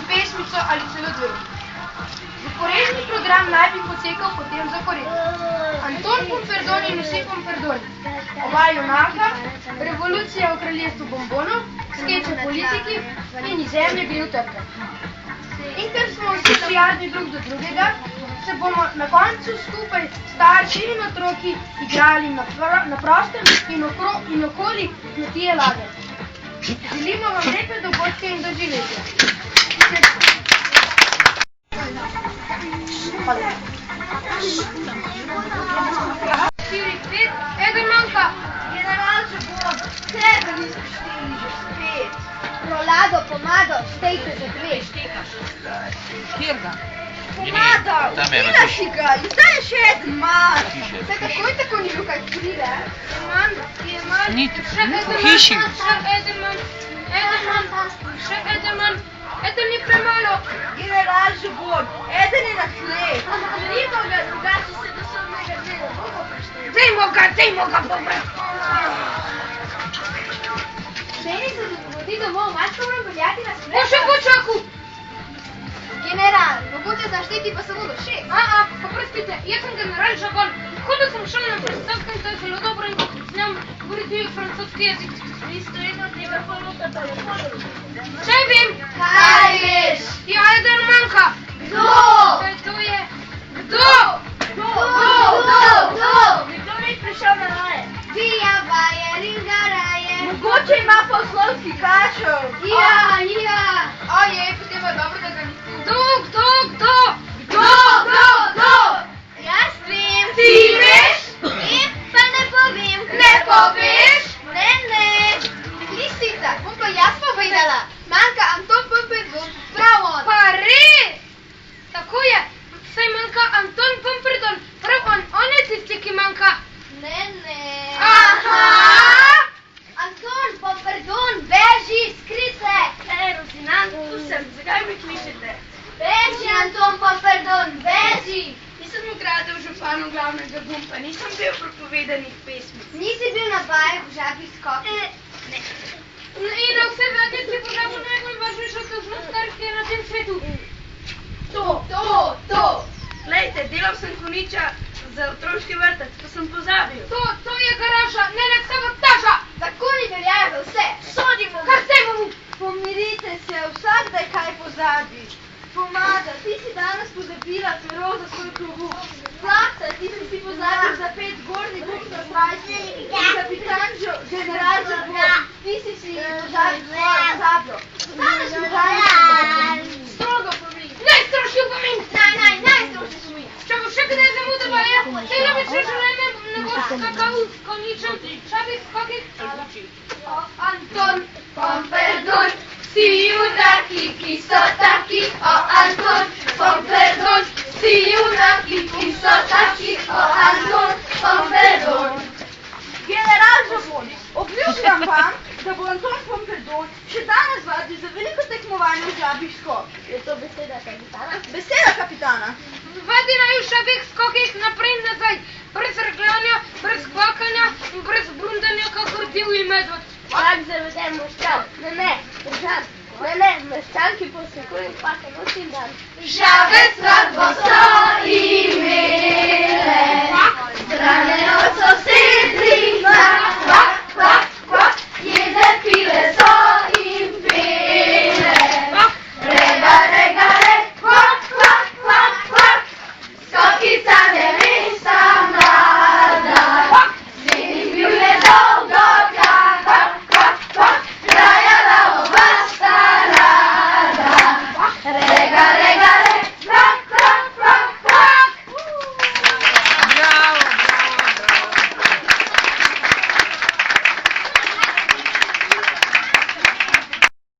pesmico ali celo dve. Zaporedni program naj bi potekal potem zapored. Anton Pomperdon in vsi Pomperdoni, oba junaka, revolucija v kraljestvu bombonov, skeče politiki in iz zemlje bil trka. In ker smo vsi prijazni drug do drugega, se bomo na koncu skupaj starši in otroki igrali na prostem in okoli kmetije Lade. Želimo vam lepe dogodke in doživetja. Hvala. 4, 5, eden manjka. General že bo, sebe niso šteli že 5. Rolado, pomado, štejte že 2. Štekaš. Kjer ga? Pomado, vila si ga, in zdaj je še eden manj. Se takoj tako ni bil kaj pride? Je manj, Ni, še eden v hiši. manj, še eden manj, eden je premalo. General že bo, eden je na tle. Želimo ga, drugače se do sobnega dela. Dejmo ga pobrati. Meni se vodi domov, mačka moram peljati na splet. Bo še počakal. General, mogoče zaštiti pa samo do 6. Poprostite, jaz sem general Žagon. Hodil sem šel na predstavke in to je zelo dobro in znam govoriti francoski jezik. Isto eno treba poluta telefonu. Če vem. Kaj veš? Ja, eden manjka. Kdo? To je. Kdo? Nekdo ni prišel na raje. Vija, vaje, ringa, raje. Mogoče ima poslovski kašel. Ja. Potem je dobro, da ga ni tu. Kdo? Jaz vem. Ti veš? Vem, pa ne povem. Ne poveš? Ne. Listica, bom pa jaz povedala. Manjka Anton Pomperdon, prav on. Pa res! Tako je. Saj manjka Anton Pomperdon. Prav on je tisti, ki manjka. Ne. Aha! Anton Pomperdon, beži, skrite. Rozinant, tu sem, zakaj me kličete? Beži, Anton Pomperdon, beži. Nisem ukradel županu glavnega gumpa, nisem bil propovedanih pesmi. Nisi bil na vajah v žabih skokih? Ne. In na vse vede si pograbil najbolj važnejšo težnost, ki je na tem svetu. To. Glejte, delal sem koniča za otroški vrtec, pa sem pozabil. To je garaža, ne sabotaža. Zakoni veljajo za vse. Sodimo. Kar temo mu. Pomirite se, vsak da kaj pozabi. Pomada, ti si danes pozabila pero za svoj klobuk. Plakca, ti si pozabil za 5 gornjih bukov stražnje in kapitan general Žabon. Ti si pozabil svojo sabljo. Danes mi strogo pomin. Najstrožji opomin. Najstrožji pomin. Če bo še kdaj zamudil, celo večer življenje ne bo skakal s koničem šabih skokih. Anton Pomperdon, si junaki, ki so taki. Anton Pomperdon, si junaki, ki so taki. Anton Pomperdon. General Žabon, obljubljam vam, da bo Anton Pomperdon še danes vadil za veliko tekmovanje v žabih skokih. Je to beseda kapitana? Beseda kapitana. Vadi naj v šabih skokih naprej in nazaj, brez rgljanja, brez kvakanja in brez brundanja, kakor divji medved. Tak zaveden meščan. Ne, držan. Ne, meščan, ki posekuje in kvaka noč in dan. Žabe svatbo so imele, strane